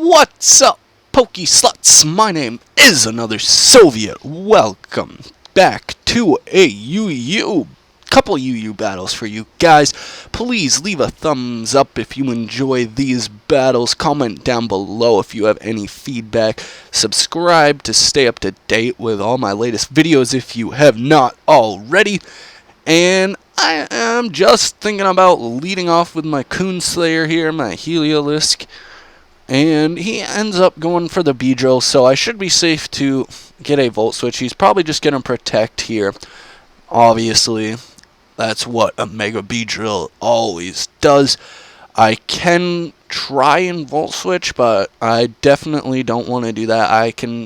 What's up, Pokey Sluts? My name is Another Soviet. Welcome back to a couple UU battles for you guys. Please leave a thumbs up if you enjoy these battles. Comment down below if you have any feedback. Subscribe to stay up to date with all my latest videos if you have not already. And I am just thinking about leading off with my Coonslayer here, my Heliolisk. And he ends up going for the Beedrill, so I should be safe to get a Volt Switch. He's probably just going to protect here. Obviously, that's what a Mega Beedrill always does. I can try and Volt Switch, but I definitely don't want to do that.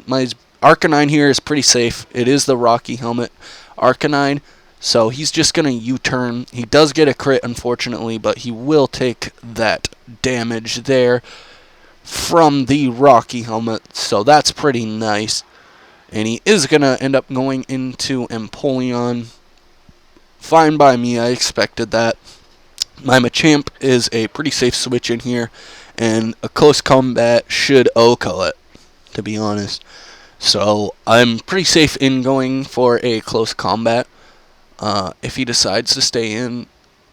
My Arcanine here is pretty safe. It is the Rocky Helmet Arcanine, so he's just going to U-turn. He does get a crit, unfortunately, but he will take that damage there from the Rocky Helmet, so that's pretty nice. And he is going to end up going into Empoleon. Fine by me, I expected that. My Machamp is a pretty safe switch in here, and a close combat should OHKO it, to be honest. So I'm pretty safe in going for a close combat. If he decides to stay in,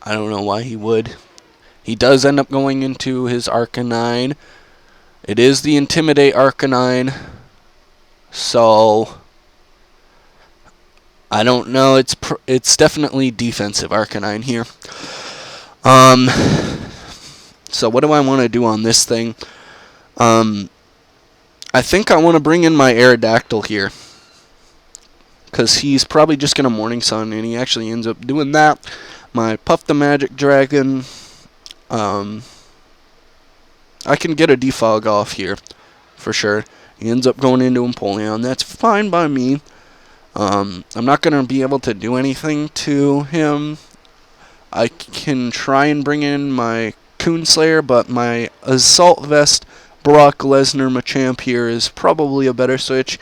I don't know why he would. He does end up going into his Arcanine. It is the Intimidate Arcanine, so I don't know. It's definitely defensive Arcanine here. So what do I want to do on this thing? I think I want to bring in my Aerodactyl here, because he's probably just going to Morning Sun, and he actually ends up doing that. My Puff the Magic Dragon. I can get a defog off here, for sure. He ends up going into Empoleon. That's fine by me. I'm not going to be able to do anything to him. I can try and bring in my Coonslayer, but my Assault Vest Brock Lesnar Machamp here is probably a better switch,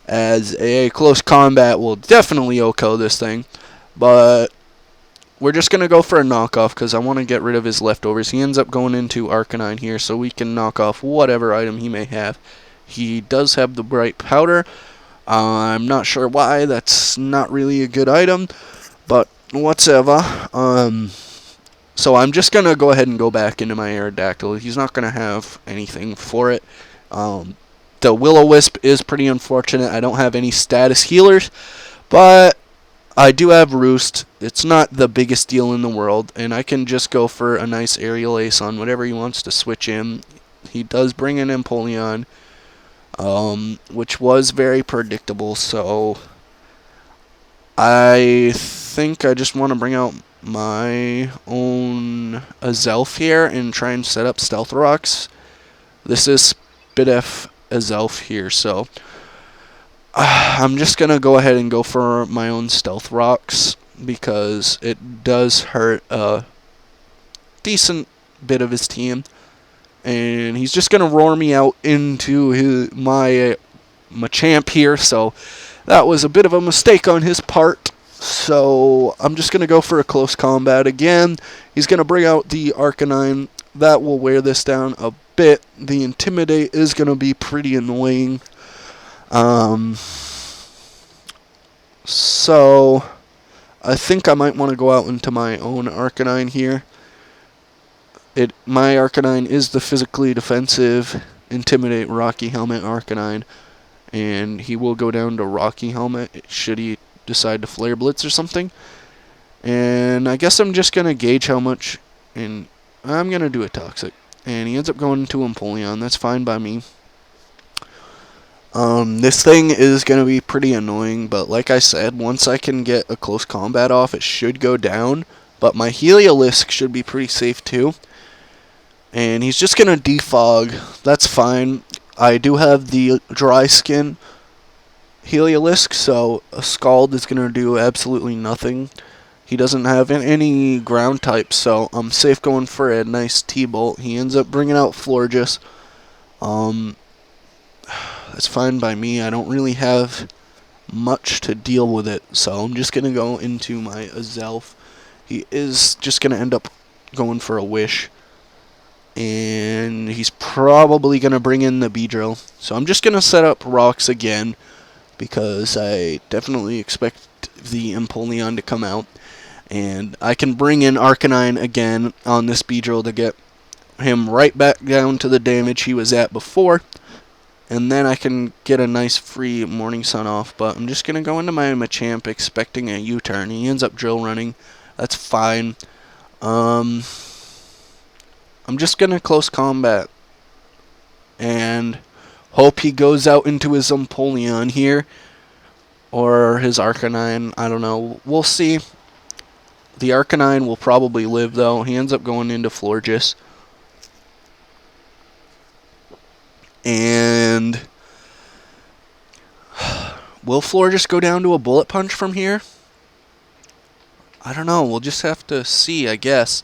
as a close combat will definitely OHKO this thing. But we're just going to go for a knockoff because I want to get rid of his leftovers. He ends up going into Arcanine here, so we can knock off whatever item he may have. He does have the Bright Powder. I'm not sure why. That's not really a good item, but whatever. So I'm just going to go ahead and go back into my Aerodactyl. He's not going to have anything for it. The Will-O-Wisp is pretty unfortunate. I don't have any status healers, but I do have Roost. It's not the biggest deal in the world, and I can just go for a nice Aerial Ace on whatever he wants to switch in. He does bring in Empoleon, which was very predictable, so I think I just want to bring out my own Azelf here and try and set up Stealth Rocks. This is Spidef Azelf here, so I'm just going to go ahead and go for my own Stealth Rocks, because it does hurt a decent bit of his team. And he's just going to roar me out into my Machamp here, so that was a bit of a mistake on his part. So I'm just going to go for a close combat again. He's going to bring out the Arcanine. That will wear this down a bit. The Intimidate is going to be pretty annoying. So I think I might want to go out into my own Arcanine here. My Arcanine is the physically defensive Intimidate Rocky Helmet Arcanine, and he will go down to Rocky Helmet should he decide to Flare Blitz or something. And I guess I'm just going to gauge how much, and I'm going to do a Toxic. And he ends up going into Empoleon. That's fine by me. This thing is going to be pretty annoying, but like I said, once I can get a close combat off, it should go down. But my Heliolisk should be pretty safe too. And he's just going to defog. That's fine. I do have the Dry Skin Heliolisk, so a Scald is going to do absolutely nothing. He doesn't have any ground type, so I'm safe going for a nice T-Bolt. He ends up bringing out Florges. That's fine by me. I don't really have much to deal with it, so I'm just going to go into my Azelf. He is just going to end up going for a Wish. And he's probably going to bring in the Beedrill. So I'm just going to set up rocks again, because I definitely expect the Empoleon to come out. And I can bring in Arcanine again on this Beedrill to get him right back down to the damage he was at before. And then I can get a nice free Morning Sun off. But I'm just going to go into my Machamp expecting a U-turn. He ends up drill running. That's fine. I'm just going to close combat and hope he goes out into his Empoleon here, or his Arcanine. I don't know. We'll see. The Arcanine will probably live, though. He ends up going into Florges. And will Florges go down to a Bullet Punch from here? I don't know. We'll just have to see, I guess.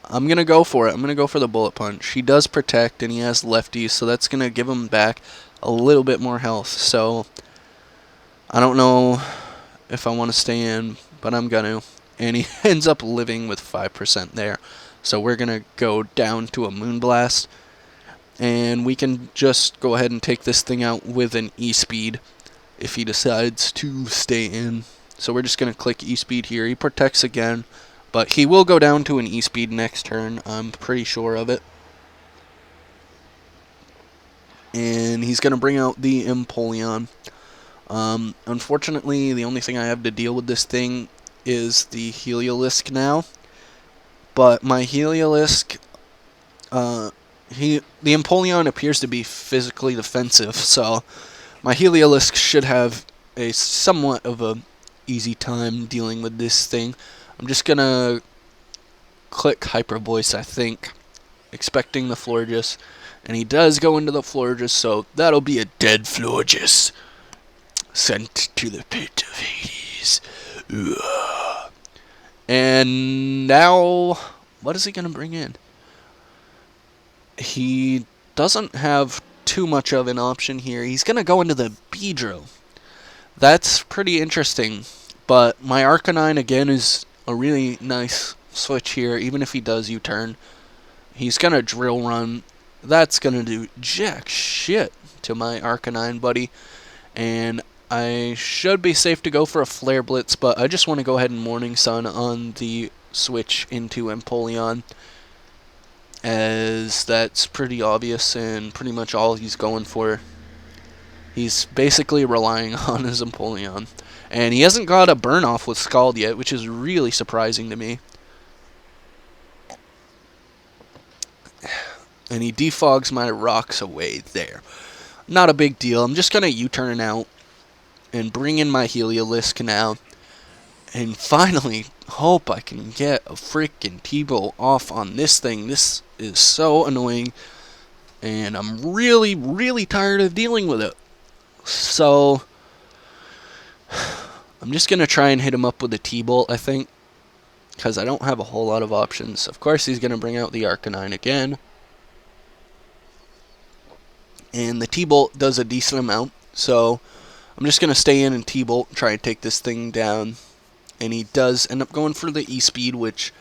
I'm going to go for it. I'm going to go for the Bullet Punch. He does protect, and he has lefties, so that's going to give him back a little bit more health. So I don't know if I want to stay in, but I'm going to. And he ends up living with 5% there. So we're going to go down to a Moonblast, and we can just go ahead and take this thing out with an E-Speed if he decides to stay in. So we're just going to click E-Speed here. He protects again. But he will go down to an E-Speed next turn. I'm pretty sure of it. And he's going to bring out the Empoleon. Unfortunately, the only thing I have to deal with this thing is the Heliolisk now. But my Heliolisk, the Empoleon appears to be physically defensive. So my Heliolisk should have a somewhat of a easy time dealing with this thing. I'm just going to click Hyper Voice, I think, expecting the Florges. And he does go into the Florges, so that'll be a dead Florges. Sent to the pit of Hades. Ugh. And now, what is he going to bring in? He doesn't have too much of an option here. He's going to go into the Beedrill. That's pretty interesting. But my Arcanine, again, is a really nice switch here, even if he does U-turn. He's going to drill run. That's going to do jack shit to my Arcanine buddy. And I should be safe to go for a Flare Blitz, but I just want to go ahead and Morning Sun on the switch into Empoleon, as that's pretty obvious and pretty much all he's going for. He's basically relying on his Empoleon. And he hasn't got a burn off with Scald yet, which is really surprising to me. And he defogs my rocks away there. Not a big deal. I'm just going to U-turn out and bring in my Heliolisk now. And finally, hope I can get a freaking T-Bolt off on this thing. This is so annoying. And I'm really, really tired of dealing with it. So I'm just going to try and hit him up with a T-Bolt, I think, because I don't have a whole lot of options. Of course, he's going to bring out the Arcanine again. And the T-Bolt does a decent amount, so I'm just going to stay in and T-Bolt and try and take this thing down. And he does end up going for the E-Speed, which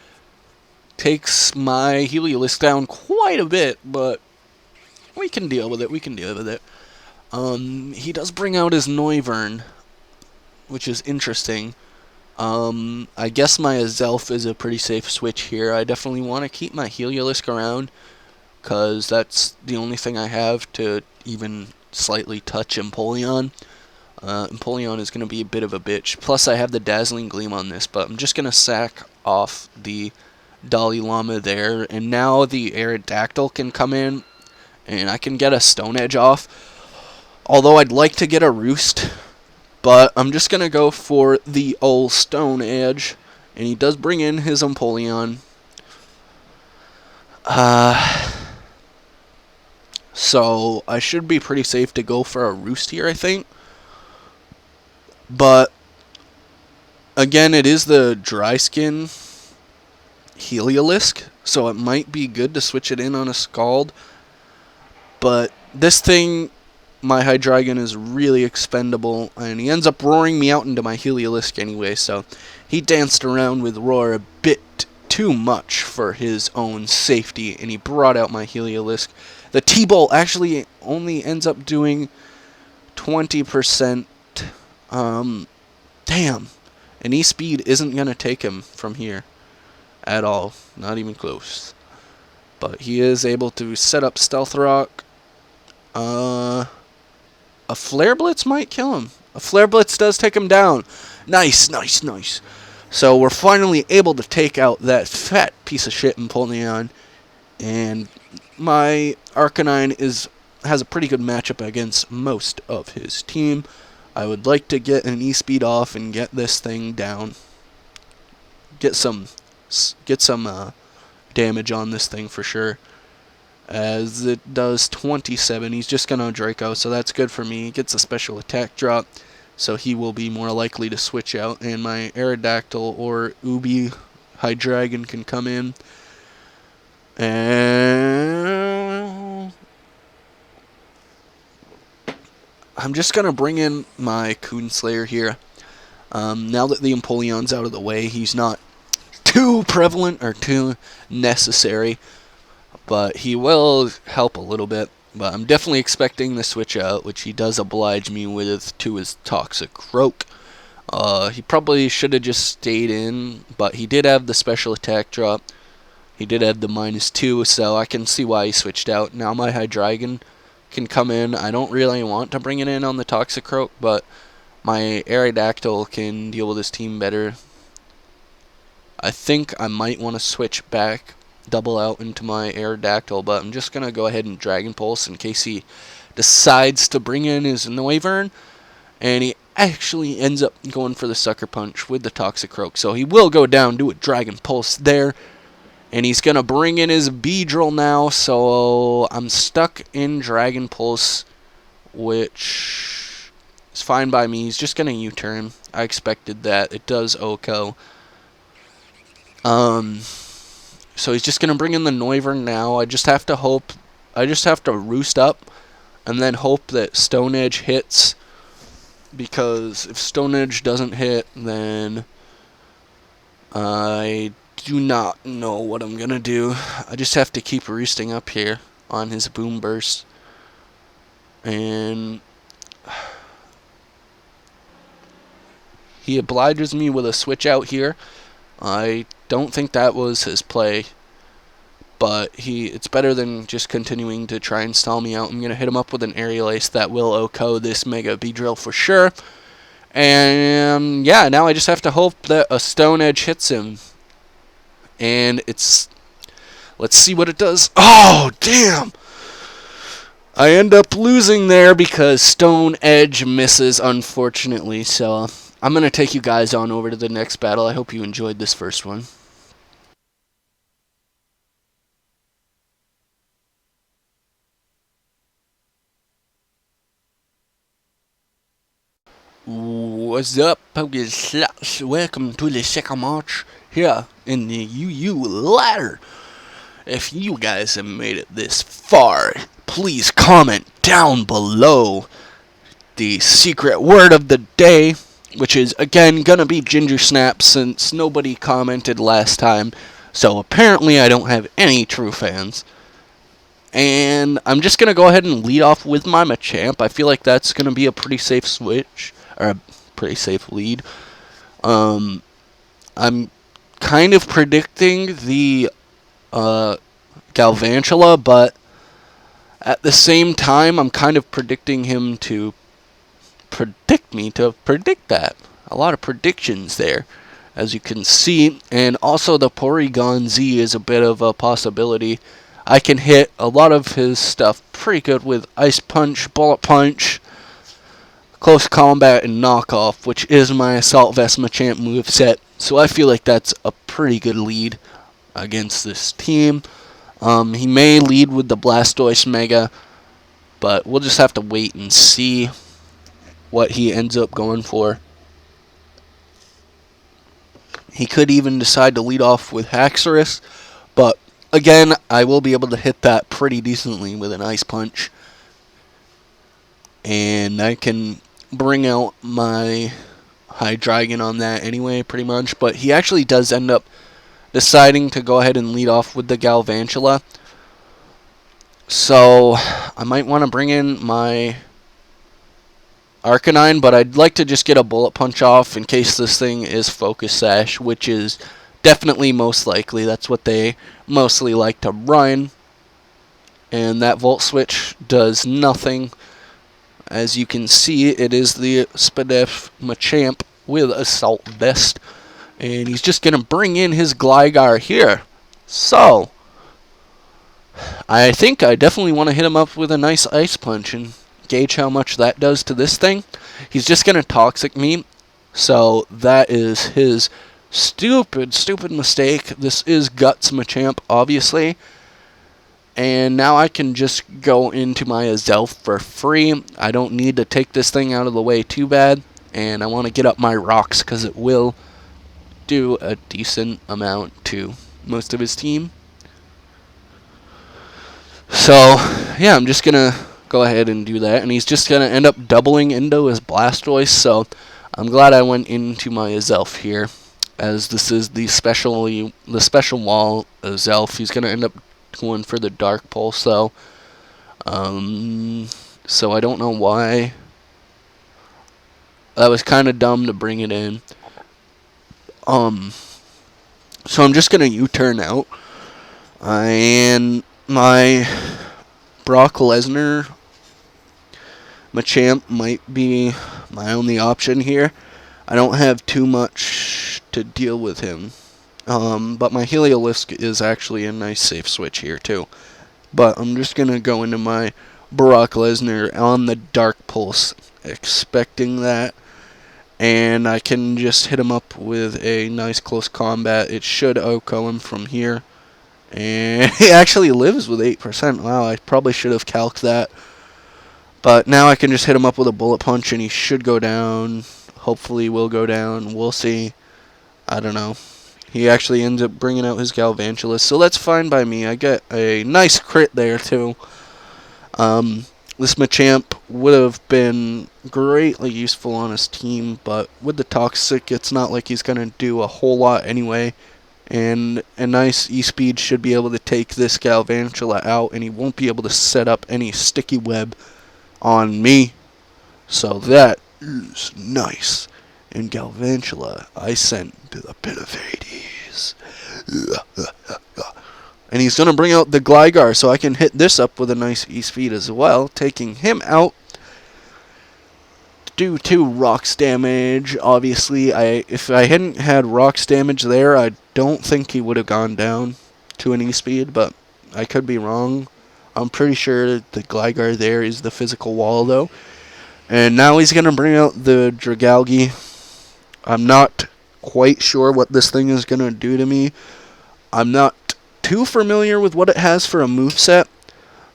takes my Heliolisk down quite a bit, but we can deal with it. We can deal with it. He does bring out his Noivern, which is interesting. I guess my Azelf is a pretty safe switch here. I definitely want to keep my Heliolisk around, because that's the only thing I have to even slightly touch Empoleon. Empoleon is going to be a bit of a bitch. Plus, I have the Dazzling Gleam on this, but I'm just going to sack off the Dalai Lama there. And now the Aerodactyl can come in, and I can get a Stone Edge off. Although I'd like to get a Roost, but I'm just going to go for the old Stone Edge. And he does bring in his Empoleon. So I should be pretty safe to go for a Roost here, I think. But again, it is the Dry Skin Heliolisk, so it might be good to switch it in on a Scald. But this thing, my Hydreigon, is really expendable, and he ends up roaring me out into my Heliolisk anyway, so he danced around with Roar a bit too much for his own safety, and he brought out my Heliolisk. The T-Bolt actually only ends up doing 20%. Damn. And E-Speed isn't going to take him from here at all. Not even close. But he is able to set up Stealth Rock. A Flare Blitz might kill him. A Flare Blitz does take him down. Nice, nice, nice. So we're finally able to take out that fat piece of shit Empoleon. And my Arcanine has a pretty good matchup against most of his team. I would like to get an E-Speed off and get this thing down. Get some damage on this thing for sure. As it does 27. He's just going to Draco, so that's good for me. He gets a special attack drop, so he will be more likely to switch out. And my Aerodactyl or Ubi Hydreigon can come in. And I'm just going to bring in my Coonslayer here. Now that the Empoleon's out of the way, he's not too prevalent or too necessary, but he will help a little bit. But I'm definitely expecting the switch out, which he does oblige me with to his Toxicroak. He probably should have just stayed in, but he did have the special attack drop. He did have the -2, so I can see why he switched out. Now my Hydreigon can come in. I don't really want to bring it in on the Toxicroak, but my Aerodactyl can deal with his team better. I think I might want to switch back, double out into my Aerodactyl, but I'm just going to go ahead and Dragon Pulse in case he decides to bring in his Noivern, and he actually ends up going for the Sucker Punch with the Toxicroak. So he will go down, do a Dragon Pulse there, and he's going to bring in his Beedrill now, so I'm stuck in Dragon Pulse, which is fine by me. He's just going to U-turn. I expected that. It does OHKO. So he's just going to bring in the Noivern now. I just have to roost up and then hope that Stone Edge hits, because if Stone Edge doesn't hit, then I do not know what I'm going to do. I just have to keep roosting up here on his Boom Burst. And he obliges me with a switch out here. I don't think that was his play, but it's better than just continuing to try and stall me out. I'm going to hit him up with an Aerial Ace that will OHKO this Mega Beedrill for sure. And yeah, now I just have to hope that a Stone Edge hits him. And let's see what it does. Oh, damn! I end up losing there because Stone Edge misses, unfortunately. So I'm going to take you guys on over to the next battle. I hope you enjoyed this first one. What's up, Pokeslots? Welcome to the second match here in the UU ladder. If you guys have made it this far, please comment down below the secret word of the day, which is again gonna be Ginger Snap, since nobody commented last time. So apparently I don't have any true fans. And I'm just gonna go ahead and lead off with my Machamp. I feel like that's gonna be a pretty safe switch, or a pretty safe lead. I'm kind of predicting the Galvantula, but at the same time, I'm kind of predicting him to predict that. A lot of predictions there, as you can see. And also the Porygon Z is a bit of a possibility. I can hit a lot of his stuff pretty good with Ice Punch, Bullet Punch, Close Combat, and Knockoff, which is my Assault Vest Machamp moveset. So I feel like that's a pretty good lead against this team. He may lead with the Blastoise Mega, but we'll just have to wait and see what he ends up going for. He could even decide to lead off with Haxorus, but again, I will be able to hit that pretty decently with an Ice Punch. And I can bring out my Hydreigon on that anyway, pretty much. But he actually does end up deciding to go ahead and lead off with the Galvantula. So I might want to bring in my Arcanine, but I'd like to just get a Bullet Punch off in case this thing is Focus Sash, which is definitely most likely. That's what they mostly like to run. And that Volt Switch does nothing. As you can see, it is the Spadef Machamp with Assault Vest. And he's just going to bring in his Gligar here. So, I think I definitely want to hit him up with a nice Ice Punch and gauge how much that does to this thing. He's just going to Toxic me. So, that is his stupid mistake. This is Guts Machamp, obviously. And now I can just go into my Azelf for free. I don't need to take this thing out of the way too bad. And I want to get up my rocks because it will do a decent amount to most of his team. So, yeah, I'm just going to go ahead and do that. And he's just going to end up doubling into his Blastoise. So, I'm glad I went into my Azelf here, as this is the special wall Azelf. He's going to end up going for the Dark Pulse, though. So I don't know why. That was kind of dumb to bring it in. So I'm just gonna U-turn out, and my Brock Lesnar Machamp might be my only option here. I don't have too much to deal with him. But my Heliolisk is actually a nice safe switch here too. But I'm just gonna go into my Brock Lesnar on the Dark Pulse, expecting that. And I can just hit him up with a nice close combat. It should OHKO him from here. And he actually lives with 8%. Wow, I probably should have calced that. But now I can just hit him up with a Bullet Punch and he should go down. Hopefully will go down. We'll see. I don't know. He actually ends up bringing out his Galvantula, so that's fine by me. I get a nice crit there, too. This Machamp would have been greatly useful on his team, but with the Toxic, it's not like he's going to do a whole lot anyway. And a nice E-Speed should be able to take this Galvantula out, and he won't be able to set up any sticky web on me. So that is nice. And Galvantula, I sent to the pit of Hades. And he's going to bring out the Gligar, so I can hit this up with a nice E-Speed as well, taking him out. Due to Rocks damage, obviously, if I hadn't had Rocks damage there, I don't think he would have gone down to an E-Speed, but I could be wrong. I'm pretty sure the Gligar there is the physical wall, though. And now he's going to bring out the Dragalge. I'm not quite sure what this thing is going to do to me. I'm not too familiar with what it has for a moveset,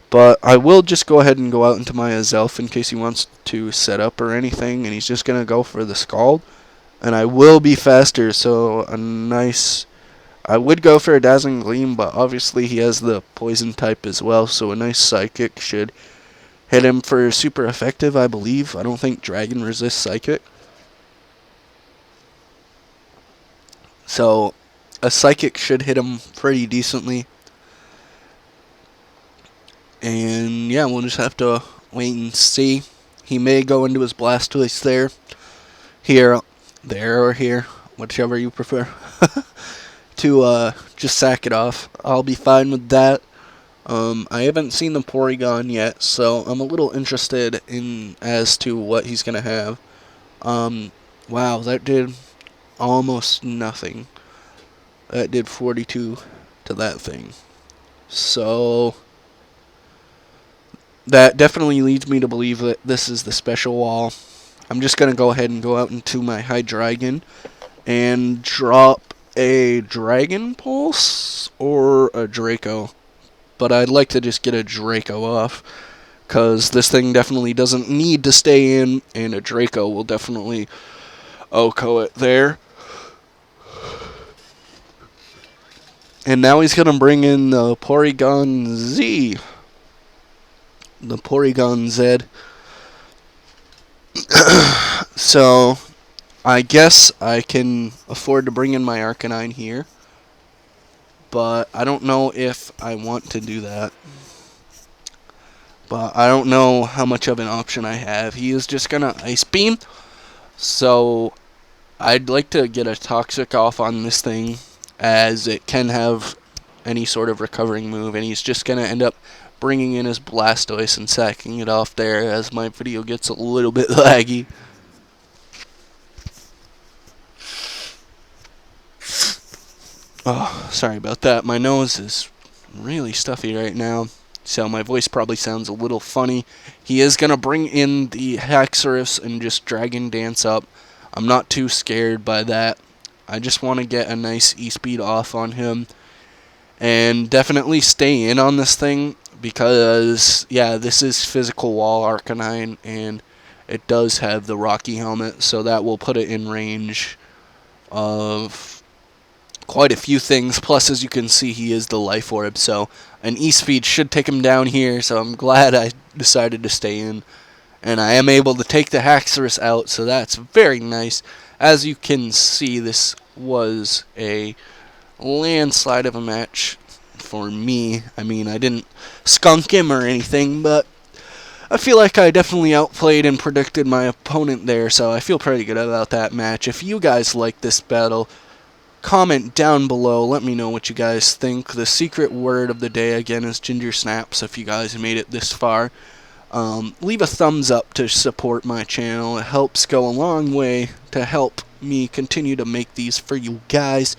but I will just go ahead and go out into my Azelf in case he wants to set up or anything, and he's just going to go for the Scald. And I will be faster, so a nice... I would go for a Dazzling Gleam, but obviously he has the Poison type as well, so a nice Psychic should hit him for super effective, I believe. I don't think Dragon resists Psychic. So, a Psychic should hit him pretty decently. And, yeah, we'll just have to wait and see. He may go into his Blastoise there. Here, there, or here. Whichever you prefer. To just sack it off. I'll be fine with that. I haven't seen the Porygon yet, so I'm a little interested in as to what he's going to have. Wow, that did almost nothing. That did 42 to that thing. So that definitely leads me to believe that this is the special wall. I'm just going to go ahead and go out into my Hydreigon and drop a Dragon Pulse or a Draco. But I'd like to just get a Draco off, because this thing definitely doesn't need to stay in, and a Draco will definitely OHKO it there. And now he's going to bring in the Porygon Z. The Porygon Z. So, I guess I can afford to bring in my Arcanine here. but I don't know if I want to do that. But I don't know how much of an option I have. He is just gonna Ice Beam, so I'd like to get a Toxic off on this thing, as it can have any sort of recovering move, and he's just gonna end up bringing in his Blastoise and sacking it off there as my video gets a little bit laggy. Oh, sorry about that. My nose is really stuffy right now, so my voice probably sounds a little funny. He is going to bring in the Haxorus and just Dragon Dance up. I'm not too scared by that. I just want to get a nice E-Speed off on him. And definitely stay in on this thing, because, yeah, this is Physical Wall Arcanine, and it does have the Rocky Helmet, so that will put it in range of quite a few things. Plus, as you can see, he is the Life Orb, so an E-Speed should take him down here, so I'm glad I decided to stay in. And I am able to take the Haxorus out, so that's very nice. As you can see, this was a landslide of a match for me. I mean, I didn't skunk him or anything, but I feel like I definitely outplayed and predicted my opponent there, so I feel pretty good about that match. If you guys like this battle, comment down below. Let me know what you guys think. The secret word of the day, again, is Ginger Snaps, if you guys made it this far. Leave a thumbs up to support my channel. It helps go a long way to help me continue to make these for you guys.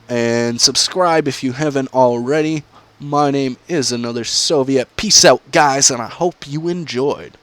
And subscribe if you haven't already. My name is Another Soviet. Peace out, guys, and I hope you enjoyed.